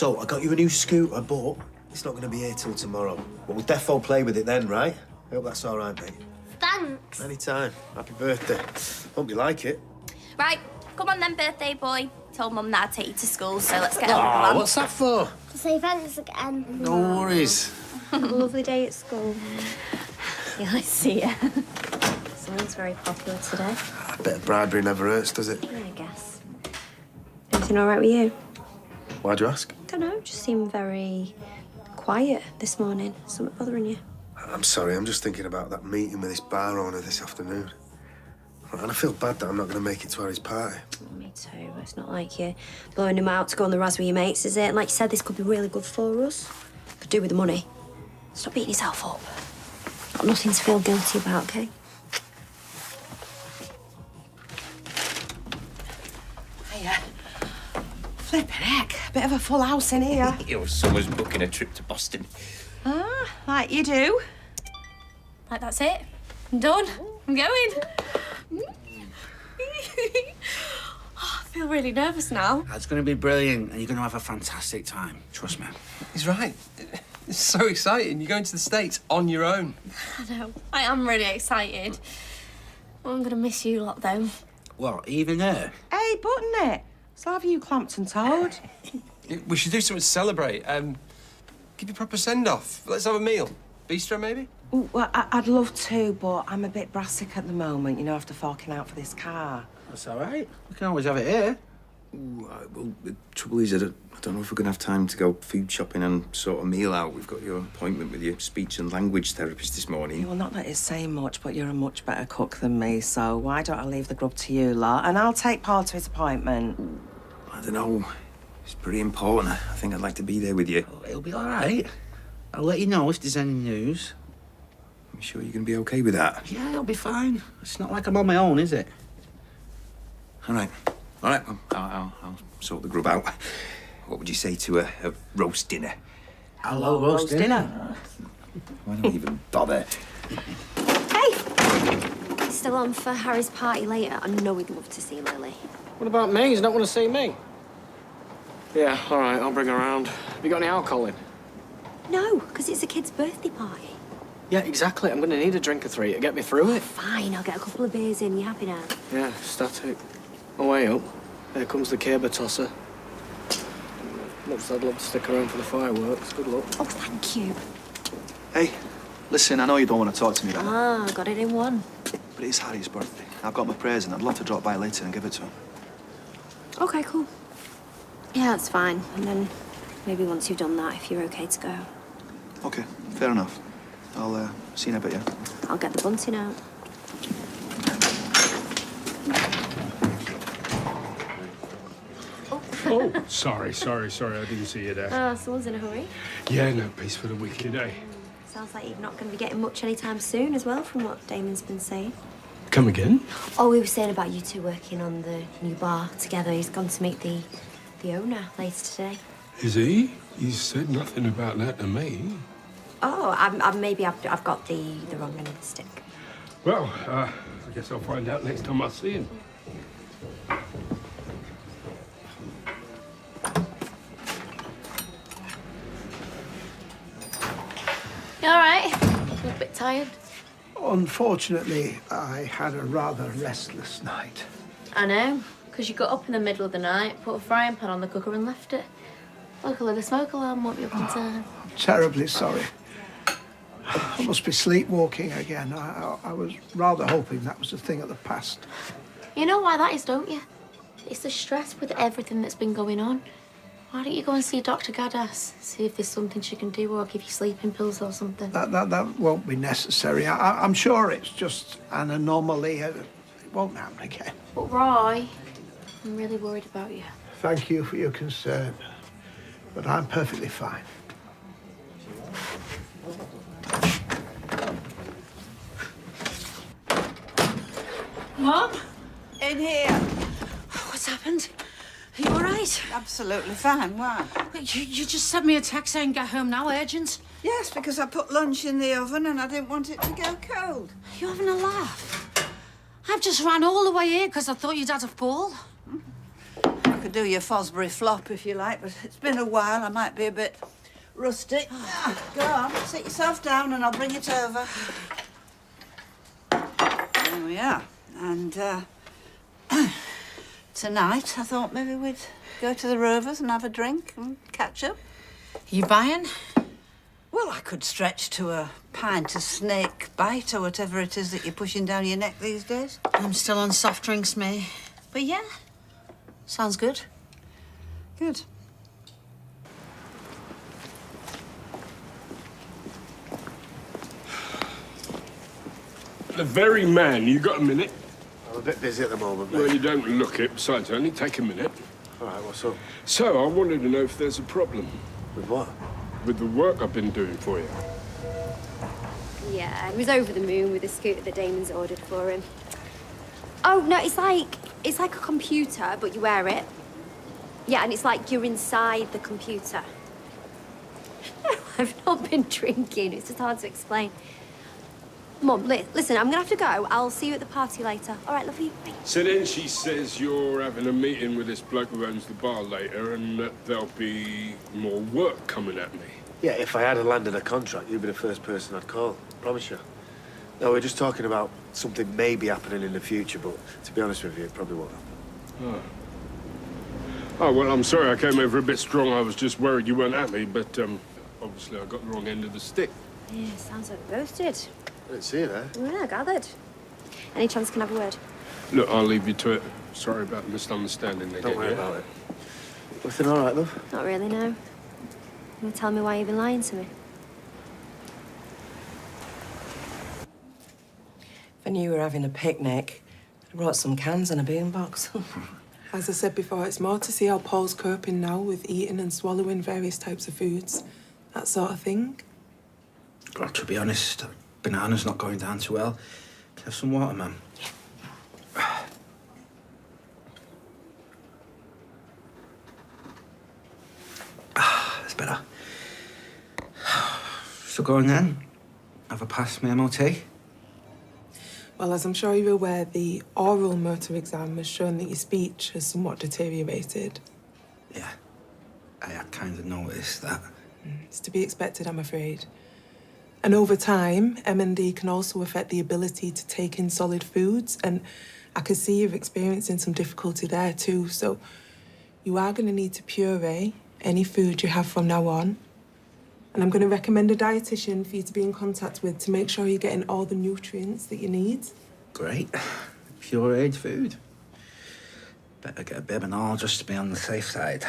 So, I got you a new scooter, but it's not going to be here till tomorrow. But we'll defo play with it then, right? I hope that's all right, mate. Thanks. Anytime. Happy birthday. Hope you like it. Right, come on then, birthday boy. Told Mum that I'd take you to school, so let's get on the plan. What's that for? To say thanks again. No worries. Have a lovely day at school. Yeah, I see ya. Someone's very popular today. A bit of bribery never hurts, does it? Yeah, I guess. Everything all right with you? Why'd you ask? Don't know, just seemed very quiet this morning. Something bothering you? I'm sorry, I'm just thinking about that meeting with this bar owner this afternoon. And I feel bad that I'm not going to make it to Harry's party. Oh, me too. It's not like you're blowing him out to go on the Raz with your mates, is it? And like you said, this could be really good for us. Could do with the money. Stop beating yourself up. Got nothing to feel guilty about, OK? Hiya. Flippin' heck. Bit of a full house in here. Someone's booking a trip to Boston. Ah, like you do. Like, that's it. I'm done. I'm going. I feel really nervous now. It's going to be brilliant, and you're going to have a fantastic time. Trust me. He's right. It's so exciting. You're going to the States on your own. I know. I am really excited. I'm going to miss you lot, though. What, even her? Hey, button it. So have you clamped and toed? We should do something to celebrate. Give you a proper send-off. Let's have a meal. Bistro, maybe? Ooh, well, I'd love to, but I'm a bit brassic at the moment, you know, after forking out for this car. That's all right. We can always have it here. Ooh, well, the trouble is, I don't know if we're going to have time to go food shopping and sort a meal out. We've got your appointment with your speech and language therapist this morning. Well, not that it's saying much, but you're a much better cook than me, so why don't I leave the grub to you lot, and I'll take Paul to his appointment. I don't know. It's pretty important. I think I'd like to be there with you. Oh, it'll be all right. I'll let you know if there's any news. You sure you're going to be OK with that? Yeah, it'll be fine. It's not like I'm on my own, is it? All right. All right, I'll sort the grub out. What would you say to a roast dinner? Hello, roast dinner. Why don't we even bother? Hey! Still on for Harry's party later. I know we'd love to see Lily. What about me? He's not want to see me? Yeah, all right, I'll bring her around. Have you got any alcohol in? No, because it's a kid's birthday party. Yeah, exactly. I'm going to need a drink or three to get me through it. Fine, I'll get a couple of beers in. You happy now? Yeah, static. Oh, way up. Here comes the caber tosser. Looks like I'd love to stick around for the fireworks. Good luck. Oh, thank you. Hey, listen, I know you don't want to talk to me about it, Ah, got it in one. but it's Harry's birthday. I've got my present. I'd love to drop by later and give it to him. Okay, cool. Yeah, that's fine. And then maybe once you've done that, if you're okay to go, Okay, fair enough. I'll see you in a bit, yeah? I'll get the bunting out. Oh, sorry, I didn't see you there. Oh, someone's in a hurry. Yeah, no peace for the wicked, eh? Sounds like you're not going to be getting much anytime soon as well, from what Damon's been saying. Come again? Oh, we were saying about you two working on the new bar together. He's gone to meet the owner later today. Is he? He's said nothing about that to me. Oh, maybe I've got the wrong end of the stick. Well, I guess I'll find out next time I see him. You all right? You a bit tired? Unfortunately, I had a rather restless night. I know, because you got up in the middle of the night, put a frying pan on the cooker and left it. Luckily, the smoke alarm won't be up in time. I'm terribly sorry. I must be sleepwalking again. I was rather hoping that was a thing of the past. You know why that is, don't you? It's the stress with everything that's been going on. Why don't you go and see Dr. Gaddis? See if there's something she can do or give you sleeping pills or something. That won't be necessary. I'm sure it's just an anomaly. It won't happen again. But Roy, I'm really worried about you. Thank you for your concern, but I'm perfectly fine. Mum? In here. What's happened? Are you all right? Absolutely fine. Why? You just sent me a text saying get home now, urgent. Yes, because I put lunch in the oven and I didn't want it to go cold. You're having a laugh. I've just ran all the way here because I thought you'd had a fall. could do your Fosbury flop if you like, but it's been a while. I might be a bit rusty. Go on, sit yourself down and I'll bring it over. There we are. And tonight I thought maybe we'd go to the Rovers and have a drink and catch up. You buying? Well, I could stretch to a pint of snake bite or whatever it is that you're pushing down your neck these days. I'm still on soft drinks, May. But yeah, sounds good. Good. The very man. You got a minute? I'm a bit busy at the moment, mate. Well, you don't look it. Besides, only take a minute. All right, what's up? So, I wanted to know if there's a problem. With what? With the work I've been doing for you. Yeah, he was over the moon with the scooter that Damon's ordered for him. Oh, no, it's like a computer, but you wear it. Yeah, and it's like you're inside the computer. I've not been drinking. It's just hard to explain. Mum, listen, I'm gonna have to go. I'll see you at the party later. All right, love you. Bye. So then she says you're having a meeting with this bloke who owns the bar later and that there'll be more work coming at me. Yeah, if I had landed a contract, you'd be the first person I'd call. Promise you. No, we're just talking about something maybe happening in the future, but to be honest with you, it probably won't happen. Oh, well, I'm sorry I came over a bit strong. I was just worried you weren't at me, but obviously I got the wrong end of the stick. Yeah, sounds like we both did. I didn't see you there. Yeah, gathered. Any chance can have a word? Look, I'll leave you to it. Sorry about the misunderstanding again. Don't worry about it. Everything all right, love? Not really, no. You gonna tell me why you've been lying to me? If I knew you were having a picnic, I brought some cans and a boombox. As I said before, it's more to see how Paul's coping now with eating and swallowing various types of foods. That sort of thing. Well, to be honest, banana's not going down too well. Can I have some water, ma'am? That's better. So go on then. Have a pass my MOT. Well, as I'm sure you're aware, the oral motor exam has shown that your speech has somewhat deteriorated. Yeah, I had kind of noticed that. It's to be expected, I'm afraid. And over time, MND can also affect the ability to take in solid foods, and I can see you're experiencing some difficulty there too, so you are going to need to puree any food you have from now on. And I'm going to recommend a dietitian for you to be in contact with to make sure you're getting all the nutrients that you need. Great. Pureed food. Better get a bib and all just to be on the safe side.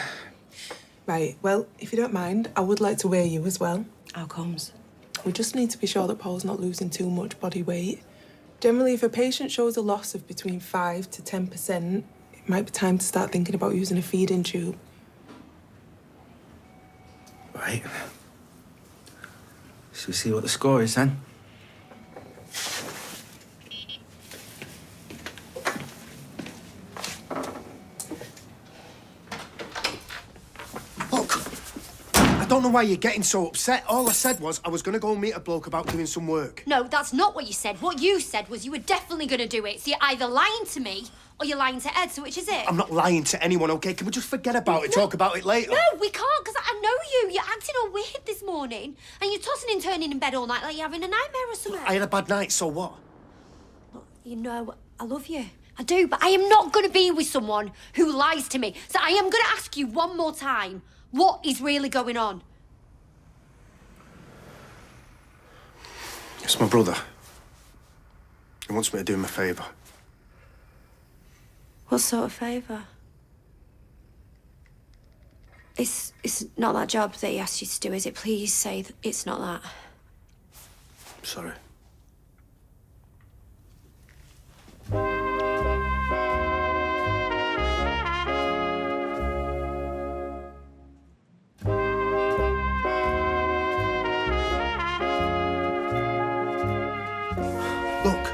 Right, well, if you don't mind, I would like to weigh you as well. How comes? We just need to be sure that Paul's not losing too much body weight. Generally, if a patient shows a loss of between 5 to 10%, it might be time to start thinking about using a feeding tube. Right. So we see what the score is then. Look, I don't know why you're getting so upset. All I said was I was going to go and meet a bloke about doing some work. No, that's not what you said. What you said was you were definitely going to do it. So you're either lying to me or you're lying to Ed, so which is it? I'm not lying to anyone, OK? Can we just forget about it, talk about it later? No, we can't, because I know you. You're acting all weird this morning. And you're tossing and turning in bed all night like you're having a nightmare or something. I had a bad night, so what? Look, you know, I love you. I do, but I am not going to be with someone who lies to me. So I am going to ask you one more time, what is really going on? It's my brother. He wants me to do him a favour. What sort of favour? It's not that job that he asked you to do, is it? Please say that it's not that. Sorry. Look,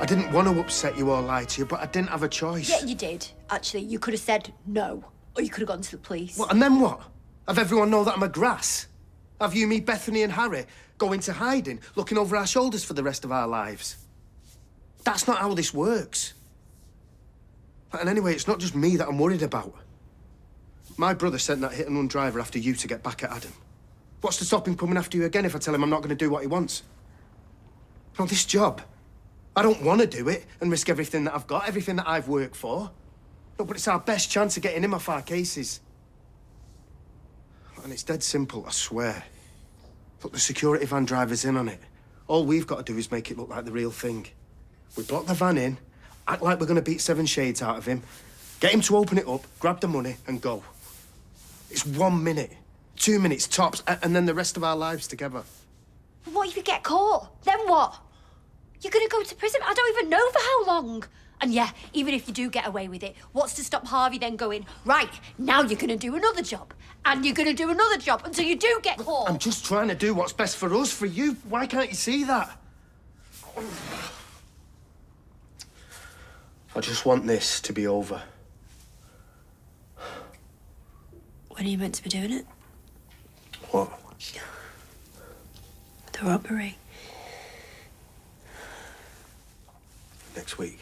I didn't want to upset you or lie to you, but I didn't have a choice. Yeah, you did. Actually, you could have said no, or you could have gone to the police. Well, and then what? Have everyone know that I'm a grass? Have you, me, Bethany and Harry go into hiding, looking over our shoulders for the rest of our lives? That's not how this works. And anyway, it's not just me that I'm worried about. My brother sent that hit-and-run driver after you to get back at Adam. What's to stop him coming after you again if I tell him I'm not going to do what he wants? No, this job, I don't want to do it and risk everything that I've got, everything that I've worked for. No, but it's our best chance of getting him off our cases. And it's dead simple, I swear. Look, the security van driver's in on it. All we've got to do is make it look like the real thing. We block the van in, act like we're going to beat 7 shades out of him, get him to open it up, grab the money, and go. It's 1 minute, 2 minutes tops, and then the rest of our lives together. What if you get caught? Then what? You're gonna go to prison? I don't even know for how long. And yeah, even if you do get away with it, what's to stop Harvey then going, right, now you're gonna do another job, and you're gonna do another job until you do get caught? I'm just trying to do what's best for us, for you. Why can't you see that? I just want this to be over. When are you meant to be doing it? What? The robbery. Next week.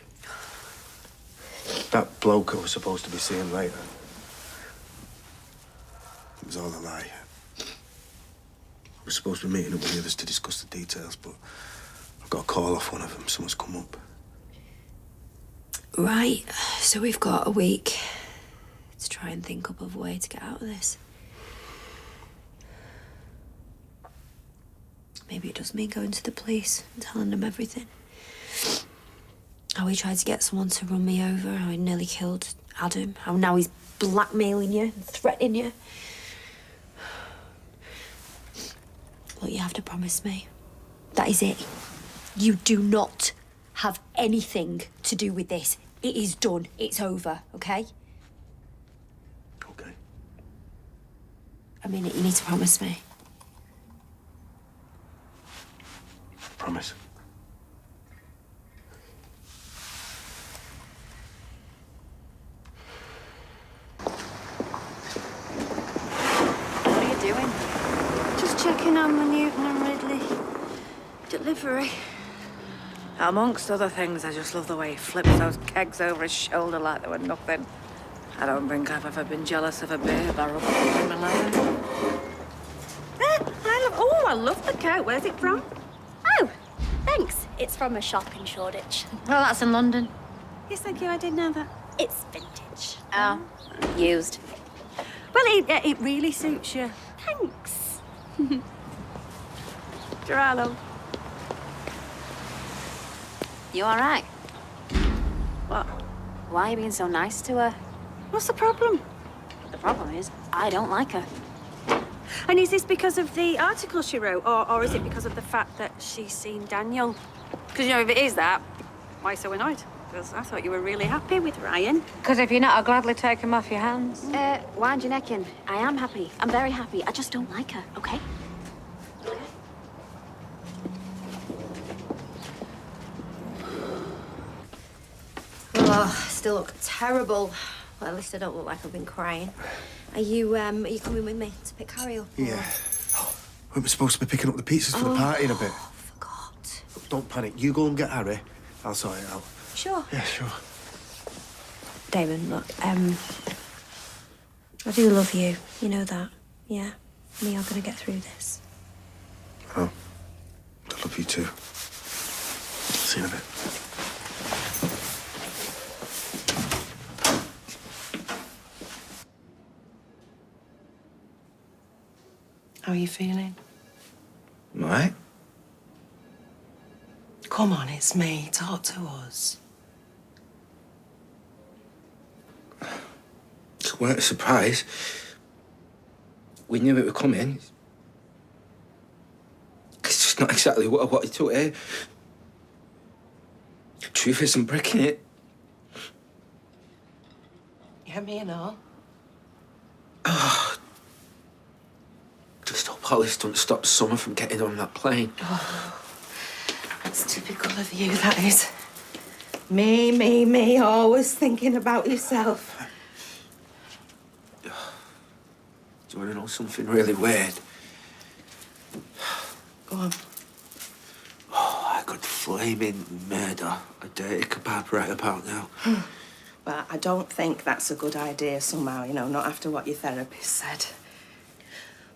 That bloke I was supposed to be seeing later. It was all a lie. We're supposed to be meeting up with the others to discuss the details, but I've got a call off one of them. Someone's come up. Right, so we've got a week to try and think up of a way to get out of this. Maybe it does mean going to the police and telling them everything. How he tried to get someone to run me over, how he nearly killed Adam, how now he's blackmailing you and threatening you. Look, you have to promise me. That is it. You do not have anything to do with this. It is done. It's over, okay? Okay. I mean, you need to promise me. Promise. What are you doing? Just checking on the Newton and Ridley delivery. Amongst other things, I just love the way he flips those kegs over his shoulder like they were nothing. I don't think I've ever been jealous of a beer barrel in my life. I love the coat. Where's it from? Oh, thanks. It's from a shop in Shoreditch. Well, that's in London. Yes, thank you. I didn't know that. It's vintage. Oh, used. Well, it really suits you. Thanks. Geraldo. You all right? What? Why are you being so nice to her? What's the problem? The problem is, I don't like her. And is this because of the article she wrote, or is it because of the fact that she's seen Daniel? Because, you know, if it is that, why so annoyed? Because I thought you were really happy with Ryan. Because if you're not, I'll gladly take him off your hands. Wind your neck in. I am happy. I'm very happy. I just don't like her, okay? Oh, still look terrible. Well, at least I don't look like I've been crying. Are you coming with me to pick Harry up? Yeah. We were supposed to be picking up the pizzas for the party in a bit. Forgot. Look, don't panic. You go and get Harry. I'll sort it out. Sure. Yeah, sure. Damon, look, I do love you. You know that. Yeah? We are going to get through this. Oh. I love you too. See you in a bit. How are you feeling? I'm all right. Come on, it's me. Talk to us. It weren't a surprise. We knew it would come in. It's just not exactly what I wanted to hear. Truth isn't breaking it. Yeah, me and all. Just hope Hollis don't stop Summer from getting on that plane. Oh, that's typical of you, that is. Me, always thinking about yourself. Do you want to know something really weird? Go on. Oh, I could flaming murder a dirty kebab right about now. But I don't think that's a good idea somehow, you know, not after what your therapist said.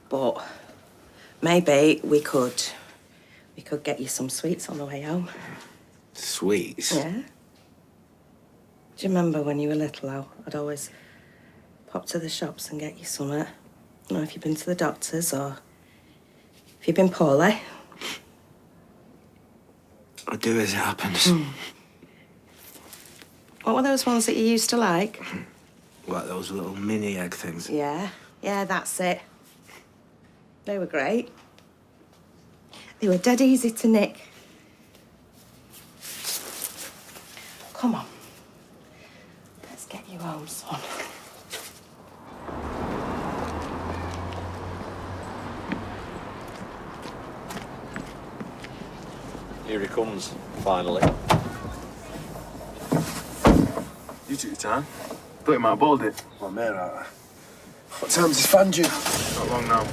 But maybe we could get you some sweets on the way home. Sweets? Yeah. Do you remember when you were little how I'd always pop to the shops and get you something? You know, if you've been to the doctors or if you've been poorly. I do as it happens. What were those ones that you used to like? Like those little mini egg things. Yeah, that's it. They were great. They were dead easy to nick. Come on. Let's get you home, son. Here he comes, finally. You took your time. Thought you might have balled it. Well, mate, right. What time's his fan due? Not long now.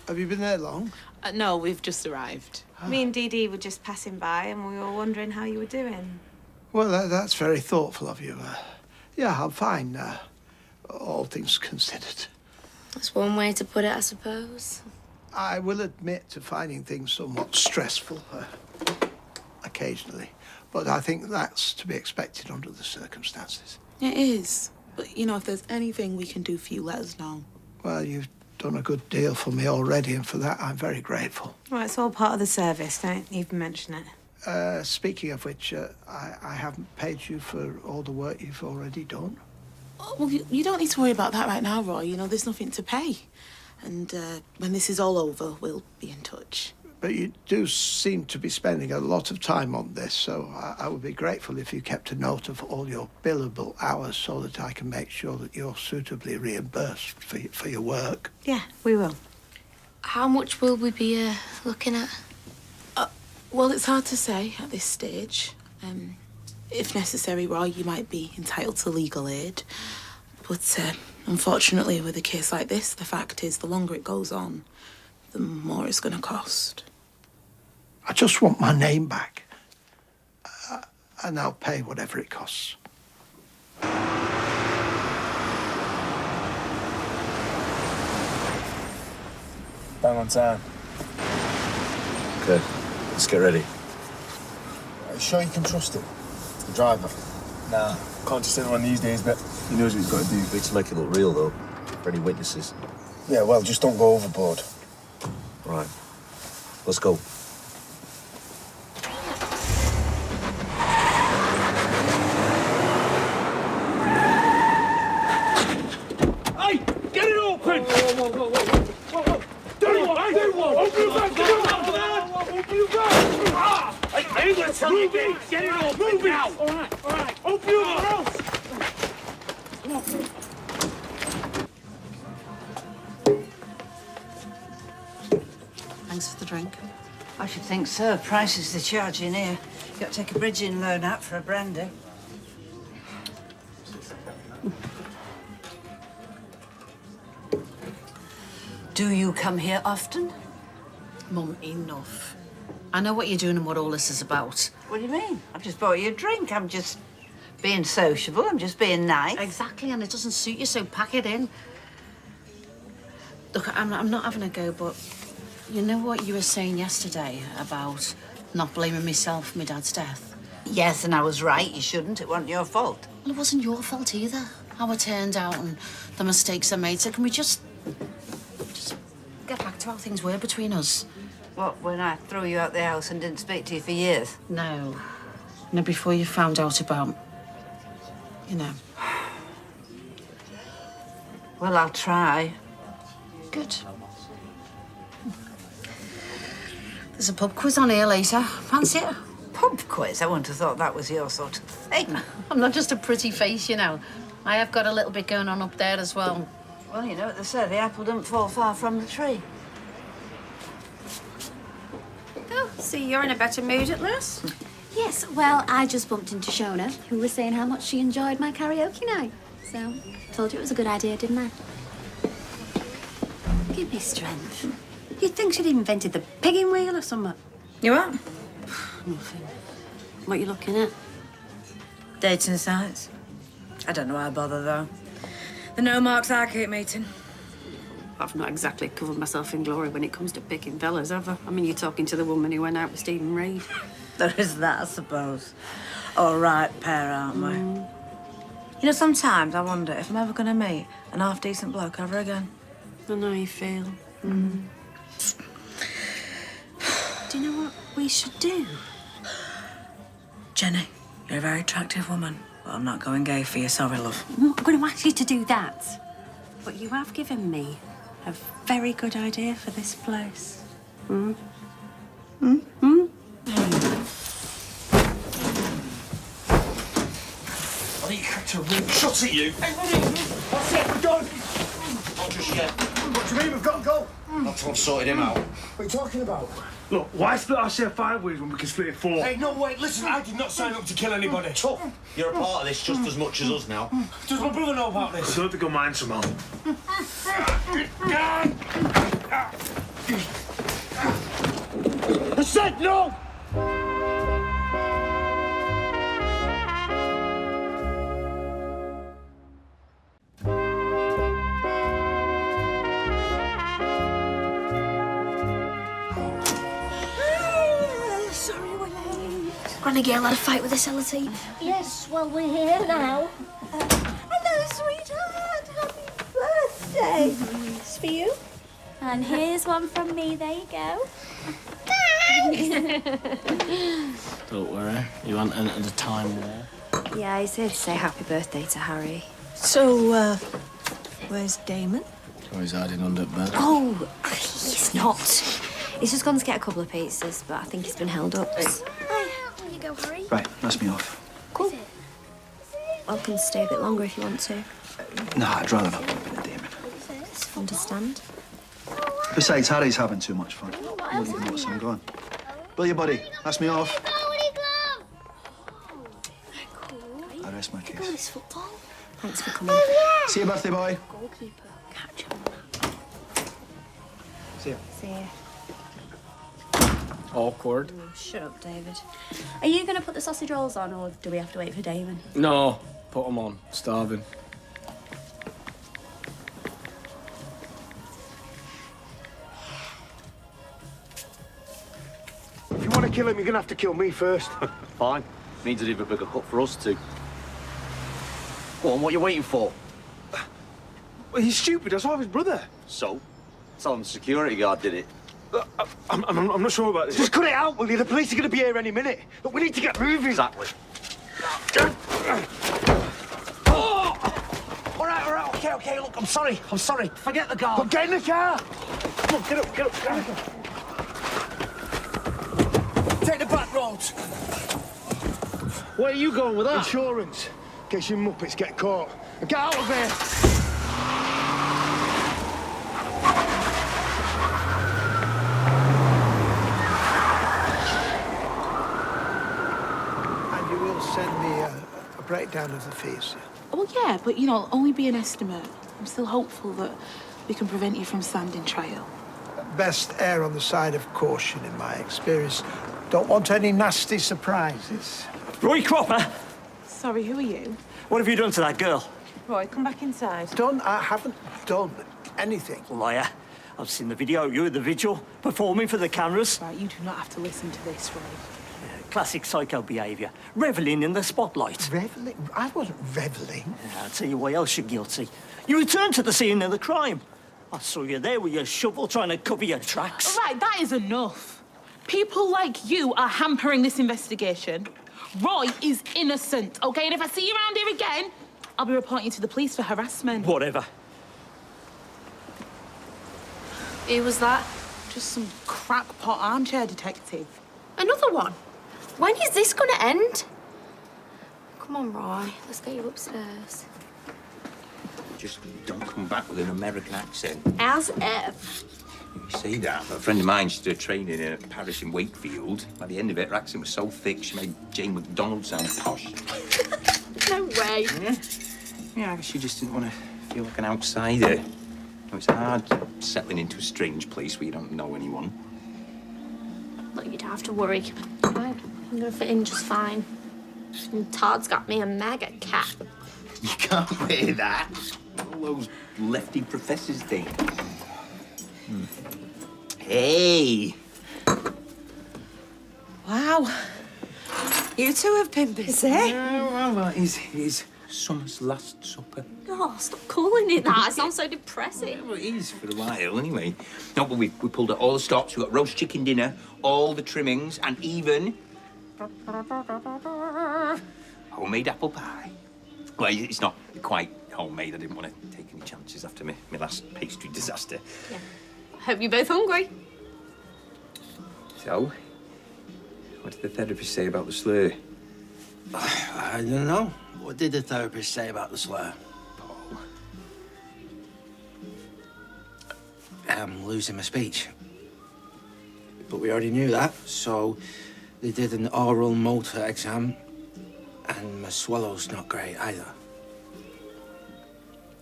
Have you been there long? No, we've just arrived. Me and Dee Dee were just passing by and we were wondering how you were doing. Well, that's very thoughtful of you. Yeah, I'm fine, all things considered. That's one way to put it, I suppose. I will admit to finding things somewhat stressful, occasionally. But I think that's to be expected under the circumstances. It is. But, you know, if there's anything we can do for you, let us know. Well, you've done a good deal for me already, and for that I'm very grateful. Well, it's all part of the service, don't even mention it. Speaking of which, I haven't paid you for all the work you've already done. Oh, well, you don't need to worry about that right now, Roy. You know, there's nothing to pay. And when this is all over, we'll be in touch. But you do seem to be spending a lot of time on this, so I would be grateful if you kept a note of all your billable hours so that I can make sure that you're suitably reimbursed for your work. Yeah, we will. How much will we be looking at? Well, it's hard to say at this stage. If necessary, Roy, you might be entitled to legal aid. But unfortunately, with a case like this, the fact is the longer it goes on, the more it's going to cost. I just want my name back, and I'll pay whatever it costs. Bang on time. Okay, let's get ready. Are you sure you can trust him? The driver? Nah, can't trust anyone these days, but he knows what he's got to do. Need to make it look real, though, for any witnesses. Yeah, well, just don't go overboard. Right. Let's go. Hey, get it open! Whoa. Do one! Open your back! Open your back! I ain't gonna tell you again. Get it open! Move it now! All right. Open your mouth! Come on. Thanks for the drink. I should think so. Prices they're charging here. Got to take a bridging loan out for a brandy. Do you come here often? Mum, enough. I know what you're doing and what all this is about. What do you mean? I've just bought you a drink. I'm just being sociable. I'm just being nice. Exactly, and it doesn't suit you, so pack it in. Look, I'm not having a go, but you know what you were saying yesterday about not blaming myself for my dad's death? Yes, and I was right. You shouldn't. It wasn't your fault. Well, it wasn't your fault either. How it turned out and the mistakes I made. So can we just get back to how things were between us? What, when I threw you out the house and didn't speak to you for years? No. No, before you found out about, you know. Well, I'll try. Good. There's a pub quiz on here later. Fancy it? Pub quiz? I wouldn't have thought that was your sort of thing. I'm not just a pretty face, you know. I have got a little bit going on up there as well. Well, you know what they said, the apple don't fall far from the tree. Oh, See, you're in a better mood at last. Yes, well, I just bumped into Shona, who was saying how much she enjoyed my karaoke night. So, told you it was a good idea, didn't I? Give me strength. You'd think she'd invented the pigging wheel or something. You what? Nothing. What are you looking at? Dating sites. I don't know why I bother, though. The no marks I keep meeting. I've not exactly covered myself in glory when it comes to picking fellas, have I? I mean, you're talking to the woman who went out with Stephen Reid. There is that, I suppose. All right pair, aren't we? You know, sometimes I wonder if I'm ever going to meet an half-decent bloke ever again. I know how you feel. Do you know what we should do? Jenny, you're a very attractive woman, but I'm not going gay for you. Sorry, love. I'm not going to ask you to do that. But you have given me a very good idea for this place. I think you cracked a real shot at you. Hey, what's it? We're done. Not just yet. What do you mean we've got to go? Not till I've sorted him out. What are you talking about? Look, why split our share 5 ways when we can split it 4? Hey, no, wait, listen, I did not sign up to kill anybody. Tough. You're a part of this just as much as us now. Does my brother know about this? I don't think I'll mind somehow. I said no! Sorry we're late. Granny Gail had a fight with a sellotape. Yes, well, we're here now. Hello, sweetheart. Happy birthday. It's for you. And here's one from me. There you go. Don't worry, you haven't entered a time war. Yeah, he's here to say happy birthday to Harry. So, where's Damon? Oh, he's hiding under bed. Oh, he's not. He's just gone to get a couple of pizzas, but I think he's been held up. Hi. Here you go, Harry. Right, that's me off. Cool. Welcome to stay a bit longer if you want to. Nah, I'd rather not bump into Damon. Understand? Besides, Harry's having too much fun. He won't even notice I'm gone. Will you, buddy? That's me off. I rest my case. Football. Thanks for coming. See you, birthday boy. Goalkeeper. Catch him. See ya. See ya. Awkward. Oh, shut up, David. Are you going to put the sausage rolls on, or do we have to wait for Damon? No, put them on. Starving. If you want to kill him, you're going to have to kill me first. Fine. Means a even bigger cut for us two. Go on, what are you waiting for? Well, he's stupid. I saw his brother. So? Tell him the security guard did it. I'm not sure about this. Just cut it out, will you? The police are going to be here any minute. Look, we need to get moving. Exactly. Oh! All right, okay, look, I'm sorry. Forget the guard. Look, get in the car. Come on, get up, get in the car. Take the back roads. Where are you going with that? Insurance. In case you muppets get caught. And get out of here. And you will send me a breakdown of the fees. Well, yeah, but, you know, it'll only be an estimate. I'm still hopeful that we can prevent you from standing trial. Best err on the side of caution, in my experience. Don't want any nasty surprises. Roy Cropper, Sorry, who are you? what have you done to that girl? Roy, come back inside. I haven't done anything. Liar. I've seen the video. You at the vigil, performing for the cameras. Right, you do not have to listen to this, Roy. Classic psycho behaviour. Revelling in the spotlight. Revelling? I wasn't revelling. I'll tell you why else you're guilty. You returned to the scene of the crime. I saw you there with your shovel trying to cover your tracks. All right, that is enough. People like you are hampering this investigation. Roy is innocent, OK? And if I see you around here again, I'll be reporting you to the police for harassment. Whatever. Who was that? Just some crackpot armchair detective. Another one? When is this going to end? Come on, Roy. Let's get you upstairs. Just don't come back with an American accent. As if. You say that, but a friend of mine, she did training in a parish in Wakefield. By the end of it, her accent was so thick, she made Jane McDonald sound posh. No way. Yeah, I guess she just didn't want to feel like an outsider. You know, it's hard settling into a strange place where you don't know anyone. Look, you don't have to worry. I'm gonna fit in just fine. And Todd's got me a mega cat. You can't wear that. All those lefty professors think. Hey! Wow. You two have been busy. Yeah, well, it's summer's last supper. Oh, stop calling it that. It sounds so depressing. Well, it is for a while, anyway. No, but we pulled out all the stops. We got roast chicken dinner, all the trimmings, and even homemade apple pie. Well, it's not quite homemade. I didn't want to take any chances after my last pastry disaster. Yeah. Hope you're both hungry. So, what did the therapist say about the slur? I don't know. What did the therapist say about the slur? I'm losing my speech. But we already knew that, so they did an oral motor exam, and my swallow's not great either.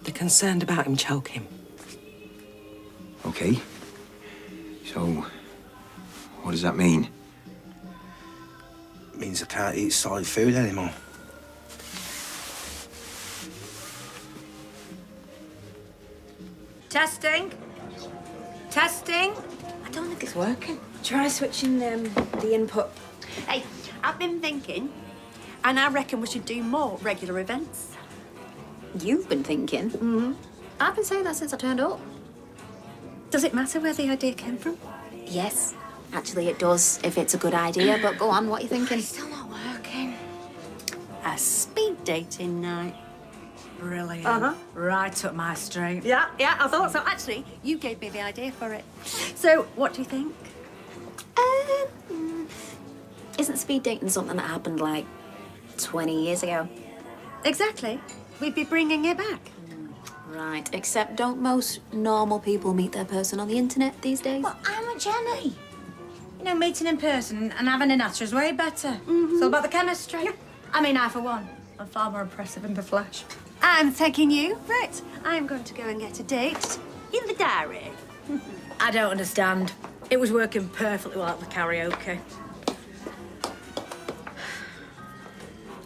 They're concerned about him choking. Okay. So, what does that mean? It means I can't eat solid food anymore. Testing. Testing. I don't think it's working. Try switching the input. Hey, I've been thinking, and I reckon we should do more regular events. You've been thinking? Mm-hmm. I've been saying that since I turned up. Does it matter where the idea came from? Yes. Actually, it does, if it's a good idea. But go on, what are you thinking? It's still not working. A speed dating night. Brilliant. Uh-huh. Right up my street. Yeah, I thought so. Actually, you gave me the idea for it. So, what do you think? Isn't speed dating something that happened like 20 years ago? Exactly. We'd be bringing it back. Right, except don't most normal people meet their person on the internet these days? Well, I'm a Jenny. You know, meeting in person and having a natter is way better. It's all about the chemistry. I mean, I, for one, am far more impressive in the flesh. I'm thanking you. Right, I'm going to go and get a date in the diary. I don't understand. It was working perfectly well at the karaoke.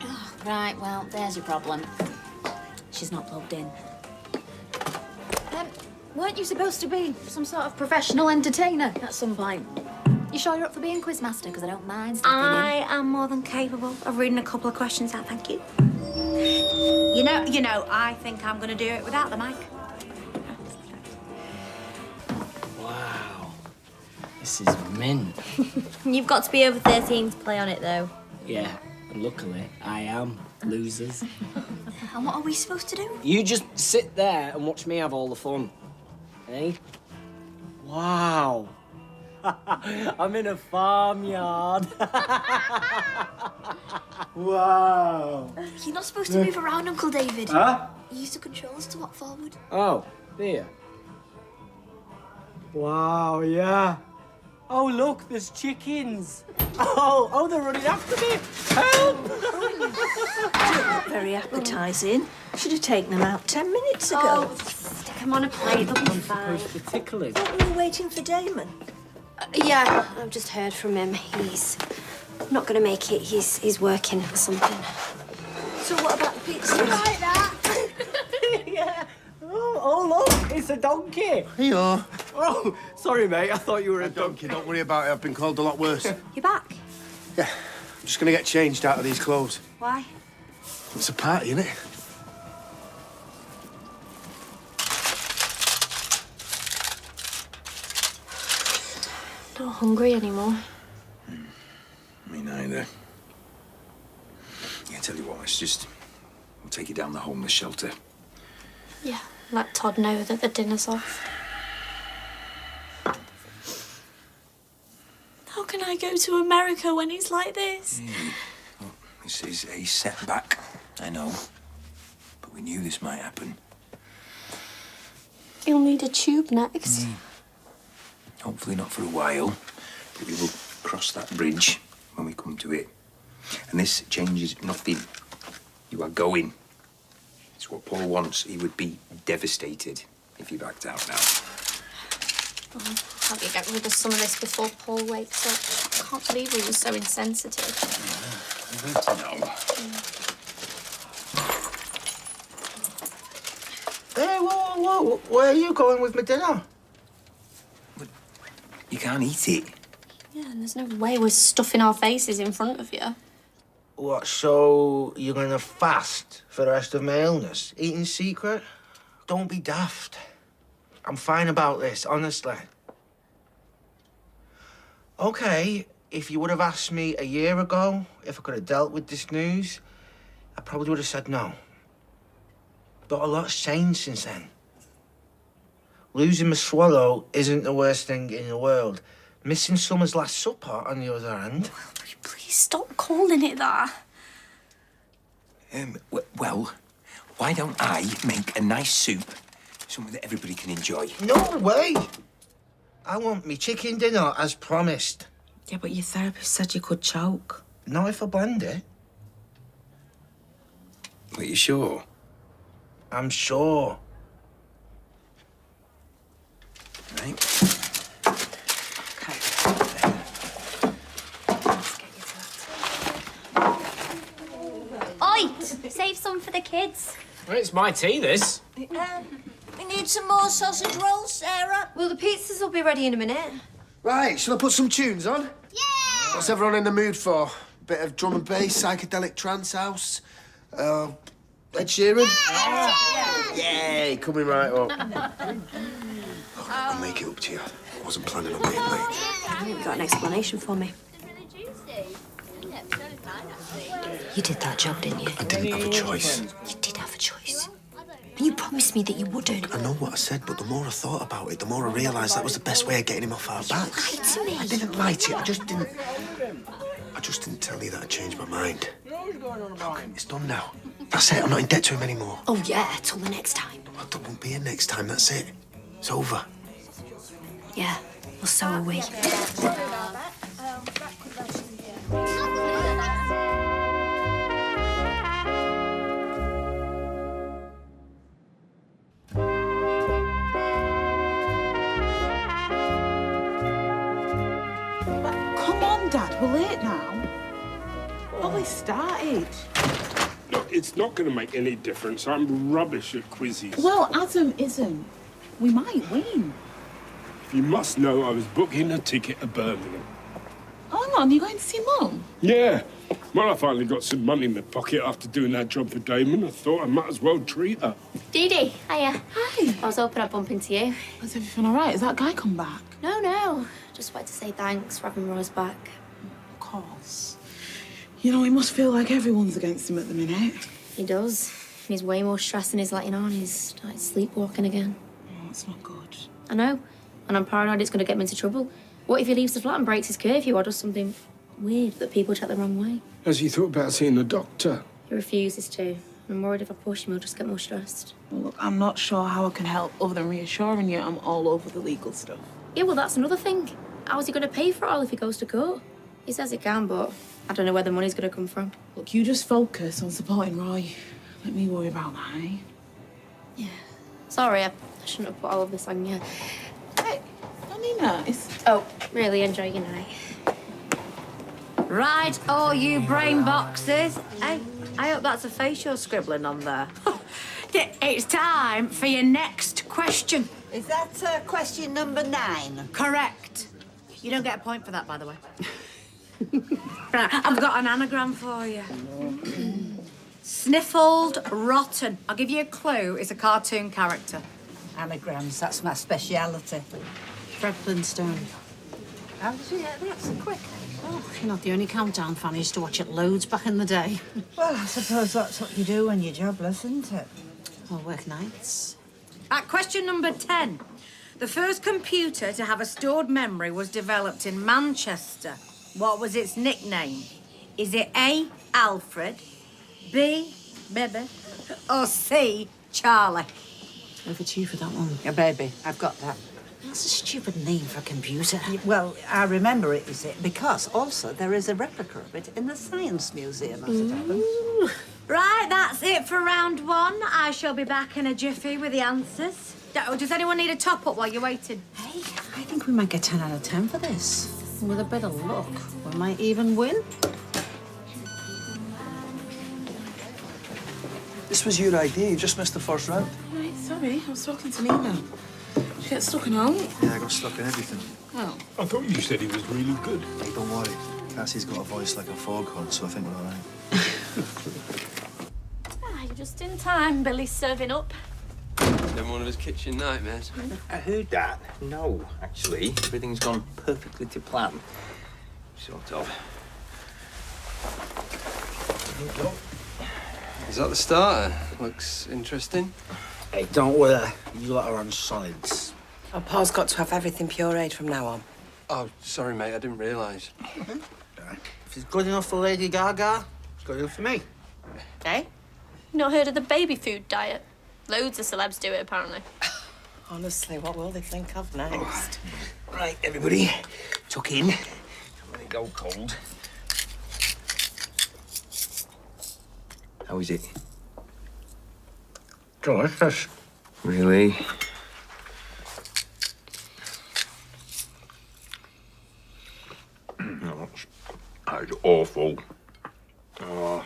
Oh, right, well, there's your problem. She's not plugged in. Weren't you supposed to be some sort of professional entertainer at some point? You sure you're up for being quizmaster? Because I don't mind stepping in. I am more than capable of reading a couple of questions out, thank you. You know, I think I'm going to do it without the mic. Wow. This is mint. You've got to be over 13 to play on it, though. Yeah, and luckily, I am. Losers. And what are we supposed to do? You just sit there and watch me have all the fun. Eh? Wow. I'm in a farmyard. Wow. You're not supposed to move around, Uncle David. Huh? You use the controls to walk forward. Oh, there. Wow, yeah. Oh, look, there's chickens. Oh, they're running after me. Help! Very appetising. Should have taken them out 10 minutes ago. Oh, stick them on a plate, they'll be fine. Supposed to tickle it. We were waiting for Damon. Yeah, I've just heard from him. He's not going to make it. He's working or something. So what about the pizza? Like that. Yeah. Oh, look, it's a donkey. Here. Oh, sorry, mate. I thought you were a donkey. Don't worry about it. I've been called a lot worse. You're back? Yeah. I'm just going to get changed out of these clothes. Why? It's a party, innit? Not hungry anymore. Me neither. Yeah, tell you what, we'll take you down the homeless shelter. Yeah, let Todd know that the dinner's off. How can I go to America when he's like this? Well, this is a setback, I know. But we knew this might happen. He'll need a tube next. Hopefully not for a while, but we will cross that bridge when we come to it. And this changes nothing. You are going. It's what Paul wants. He would be devastated if you backed out now. Oh, can't we get rid of some of this before Paul wakes up? I can't believe he was so insensitive. Hey, whoa. Where are you going with my dinner? You can't eat it. Yeah, and there's no way we're stuffing our faces in front of you. What, so you're gonna fast for the rest of my illness? Eating secret? Don't be daft. I'm fine about this, honestly. Okay, if you would have asked me a year ago if I could have dealt with this news, I probably would have said no. But a lot's changed since then. Losing my swallow isn't the worst thing in the world. Missing Summer's Last Supper, on the other hand. Please stop calling it that. Well, why don't I make a nice soup, something that everybody can enjoy? No way! I want me chicken dinner as promised. Yeah, but your therapist said you could choke. Not if I blend it. Are you sure? I'm sure. Right. Oi! Save some for the kids. Well, it's my tea, this. We need some more sausage rolls, Sarah. Well, the pizzas will be ready in a minute. Right, shall I put some tunes on? Yeah! What's everyone in the mood for? Bit of drum and bass, psychedelic trance house? Ed Sheeran? Yeah! Yay, coming right up. I'll make it up to you. I wasn't planning on being late. I think you got an explanation for me. You did that job, didn't you? I didn't have a choice. You did have a choice. And you promised me that you wouldn't. I know what I said, but the more I thought about it, the more I realised that was the best way of getting him off our backs. You lied to me. I didn't lie to you. I just didn't tell you that I changed my mind. Look, it's done now. That's it. I'm not in debt to him anymore. Oh, yeah, till the next time. Well, there won't be a next time. That's it. It's over. Yeah, well, so are we. Come on, Dad, we're late now. Only started. Look, it's not going to make any difference. I'm rubbish at quizzes. Well, Adam isn't. We might win. You must know I was booking a ticket to Birmingham. Hang on, you're going to see Mum? Yeah. Well, I finally got some money in my pocket after doing that job for Damon. I thought I might as well treat her. Dee Dee, hiya. Hi. I was hoping I'd bump into you. Is everything all right? Has that guy come back? No. Just wanted to say thanks for having Rose back. Of course. You know, he must feel like everyone's against him at the minute. He does. He's way more stressed than he's letting on. He's started sleepwalking again. Oh, that's not good. I know. And I'm paranoid it's going to get him into trouble. What if he leaves the flat and breaks his curfew or does something weird that people take the wrong way? Has he thought about seeing a doctor? He refuses to. I'm worried if I push him, he'll just get more stressed. Well, look, I'm not sure how I can help other than reassuring you I'm all over the legal stuff. Yeah, well, that's another thing. How's he going to pay for it all if he goes to court? He says he can, but I don't know where the money's going to come from. Look, you just focus on supporting Roy. Let me worry about that, eh? Yeah. Sorry, I shouldn't have put all of this on you. Hey, don't be nice. Oh, really enjoy your night. Right, all you brain boxes. Hey, I hope that's a face you're scribbling on there. It's time for your next question. Is that question number 9? Correct. You don't get a point for that, by the way. Right, I've got an anagram for you. Sniffled rotten. I'll give you a clue. It's a cartoon character. Anagrams, that's my speciality. Fred Flintstone. How did you get that so quick? Oh, you're not the only Countdown fan. I used to watch it loads back in the day. Well, I suppose that's what you do when you're jobless, isn't it? I'll work nights. At question number 10. The first computer to have a stored memory was developed in Manchester. What was its nickname? Is it A, Alfred, B, Bebe, or C, Charlie? Over to you for that one. Yeah, baby, I've got that. That's a stupid name for a computer. Well, I remember it, is it? Because also there is a replica of it in the Science Museum, as it happens. Right, that's it for round one. I shall be back in a jiffy with the answers. Does anyone need a top-up while you're waiting? Hey, I think we might get 10 out of 10 for this. With a bit of luck, we might even win. This was your idea. You just missed the first round. Right, sorry. I was talking to Nina. Did you get stuck in all? Yeah, I got stuck in everything. Oh. I thought you said he was really good. Hey, don't worry. Cassie's got a voice like a foghorn, so I think we're all right. You're just in time. Billy's serving up. Never one of his kitchen nightmares. I heard that. No, actually, everything's gone perfectly to plan. Sort of. Is that the starter? Looks interesting. Hey, don't worry. You lot are on solids. Oh, Paul's got to have everything pureed from now on. Oh, sorry, mate. I didn't realise. If it's good enough for Lady Gaga, it's good enough for me. Eh? Not heard of the baby food diet? Loads of celebs do it, apparently. Honestly, what will they think of next? Right, everybody, tuck in. Don't let it go cold. How is it? Delicious. Really? No, that is awful. Oh,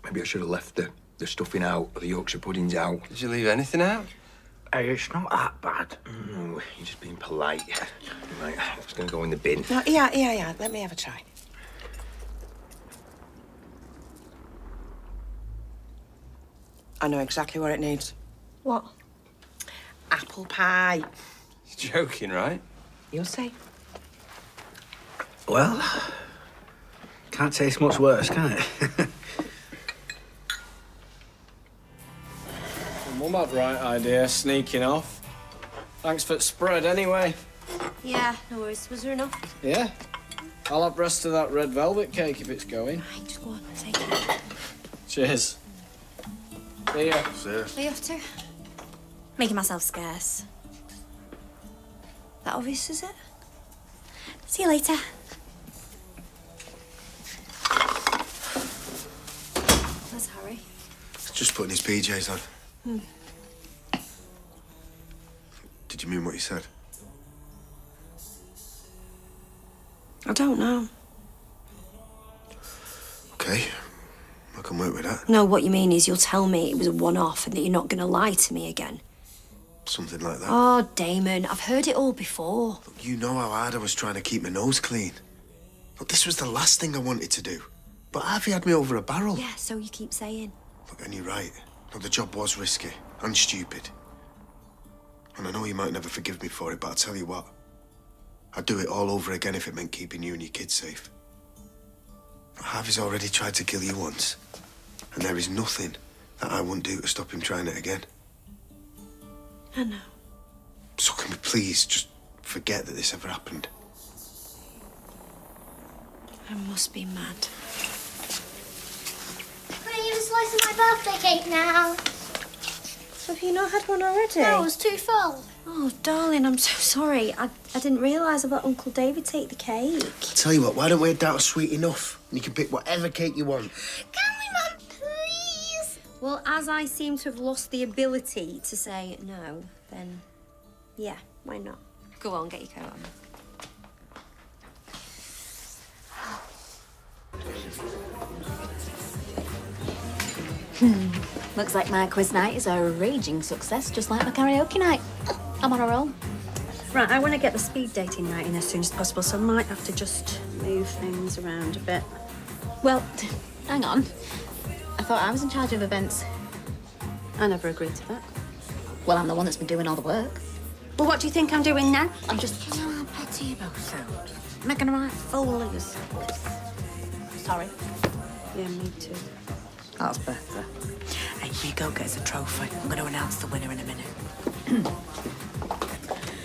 maybe I should have left the stuffing out, or the Yorkshire puddings out. Did you leave anything out? Hey, it's not that bad. No, you're just being polite. Right, it's going to go in the bin. No, yeah. Let me have a try. I know exactly what it needs. What? Apple pie. You're joking, right? You'll see. Well, can't taste much worse, can it? Mum had right idea, sneaking off. Thanks for the spread, anyway. Yeah, no worries. Was there enough? Yeah. I'll have the rest of that red velvet cake if it's going. Right, just go on, take it. Cheers. See ya. Are you off to? Making myself scarce. That obvious, is it? See you later. Where's Harry? Just putting his PJs on. Did you mean what you said? I don't know. Okay. I can work with that. No, what you mean is you'll tell me it was a one-off and that you're not going to lie to me again. Something like that. Oh, Damon, I've heard it all before. Look, you know how hard I was trying to keep my nose clean. Look, this was the last thing I wanted to do. But Harvey had me over a barrel. Yeah, so you keep saying. Look, and you're right. Look, the job was risky and stupid. And I know you might never forgive me for it, but I'll tell you what. I'd do it all over again if it meant keeping you and your kids safe. Harvey's already tried to kill you once. And there is nothing that I wouldn't do to stop him trying it again. I know. So can we please just forget that this ever happened? I must be mad. Can I use a slice of my birthday cake now? Have you not had one already? No, it was too full. Oh, darling, I'm so sorry. I didn't realise I let Uncle David take the cake. I tell you what, why don't we head down to Sweet Enough? And you can pick whatever cake you want. Can we, Mum, please? Well, as I seem to have lost the ability to say no, then yeah, why not? Go on, get your coat on. Looks like my quiz night is a raging success, just like my karaoke night. I'm on a roll. Right, I want to get the speed dating night in as soon as possible, so I might have to just move things around a bit. Well, hang on. I thought I was in charge of events. I never agreed to that. Well, I'm the one that's been doing all the work. Well, what do you think I'm doing now? I'm just... You know how petty you both sound. Making a right fool of yourselves. Sorry. Yeah, me too. That's better. Hey, you go get us a trophy. I'm going to announce the winner in a minute.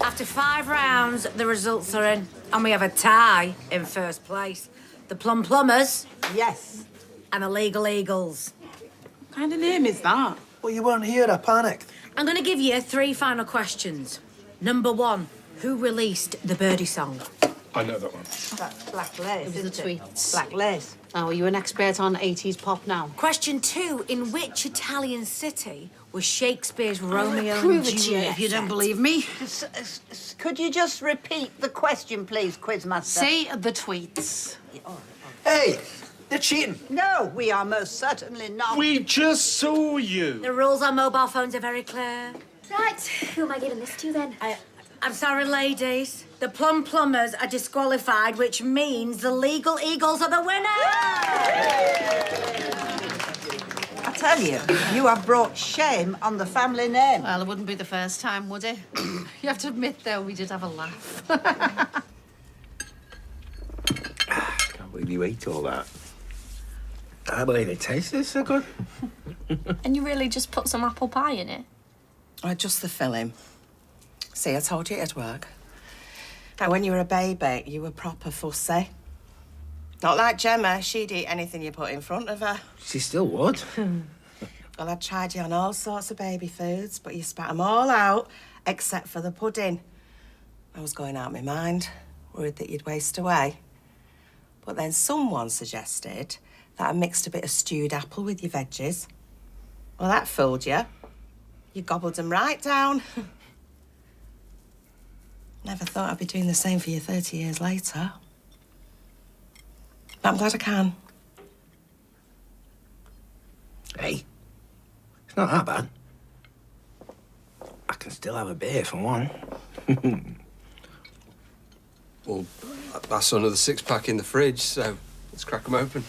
After 5 rounds, the results are in, and we have a tie in first place. The Plum Plumbers. Yes. And the Legal Eagles. What kind of name is that? Well, you weren't here. I panicked. I'm going to give you 3 final questions. Number 1, Who released the Birdie song? I know that one. That's black lace, It was isn't the it? tweets. Black lace. Oh, are you an expert on 80s pop now? Question 2. In which Italian city was Shakespeare's Romeo prove and it to you Juliet if you don't set? believe me. Could you just repeat the question, please, Quizmaster? Say the tweets. Hey, they're cheating. No, we are most certainly not. We just saw you. The rules on mobile phones are very clear. Right, who am I giving this to then? I'm sorry, ladies. The plumbers are disqualified, which means the legal Eagles are the winner! I tell you, you have brought shame on the family name. Well, it wouldn't be the first time, would it? You have to admit, though, we did have a laugh. Can't believe you ate all that. I believe it tasted so good. And you really just put some apple pie in it? Just the filling. See, I told you it'd work. Now, when you were a baby, you were proper fussy. Not like Gemma. She'd eat anything you put in front of her. She still would. Well, I tried you on all sorts of baby foods, but you spat them all out, except for the pudding. I was going out of my mind, worried that you'd waste away. But then someone suggested that I mixed a bit of stewed apple with your veggies. Well, that fooled you. You gobbled them right down. Never thought I'd be doing the same for you 30 years later. But I'm glad I can. Hey, it's not that bad. I can still have a beer for one. Well, that's another 6-pack in the fridge, so let's crack them open.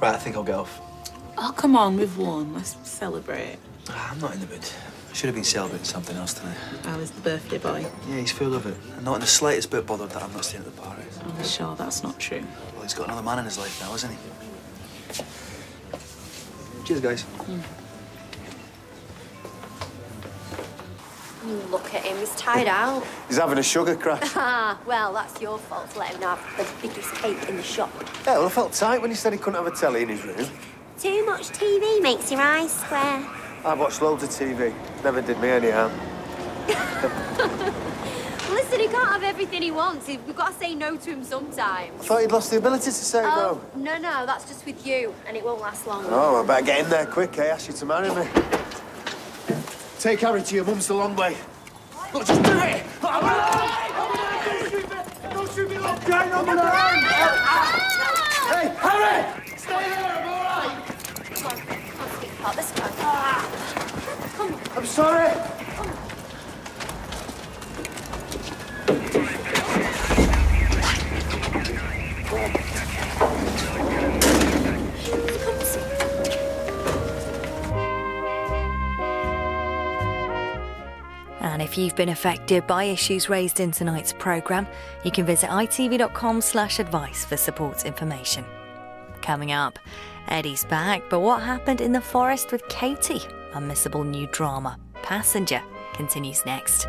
Right, I think I'll get off. Oh, come on, we've won. Let's celebrate. I'm not in the mood. I should have been celebrating something else tonight. Oh, it's the birthday boy. Yeah, he's full of it. And not in the slightest bit bothered that I'm not staying at the party. I'm sure that's not true. Well, he's got another man in his life now, hasn't he? Cheers, guys. Look at him, he's tired out. He's having a sugar crash. Ah, well, that's your fault to let him have the biggest cake in the shop. Yeah, well, I felt tight when he said he couldn't have a telly in his room. Too much TV makes your eyes square. I've watched loads of TV. Never did me any harm. Listen, he can't have everything he wants. We've got to say no to him sometimes. I thought he'd lost the ability to say no. No, that's just with you, and it won't last long. Oh, I better get in there quick, eh? Ask you to marry me. Take Harry to your mum's the long way. Look, just do it! Don't shoot me, look! Hey, Harry! Stay there, I'm all right! Come on, let's speak about this guy. Come on. I'm sorry! And if you've been affected by issues raised in tonight's programme, you can visit itv.com/advice for support information. Coming up, Eddie's back, but what happened in the forest with Katie? Unmissable new drama. Passenger continues next.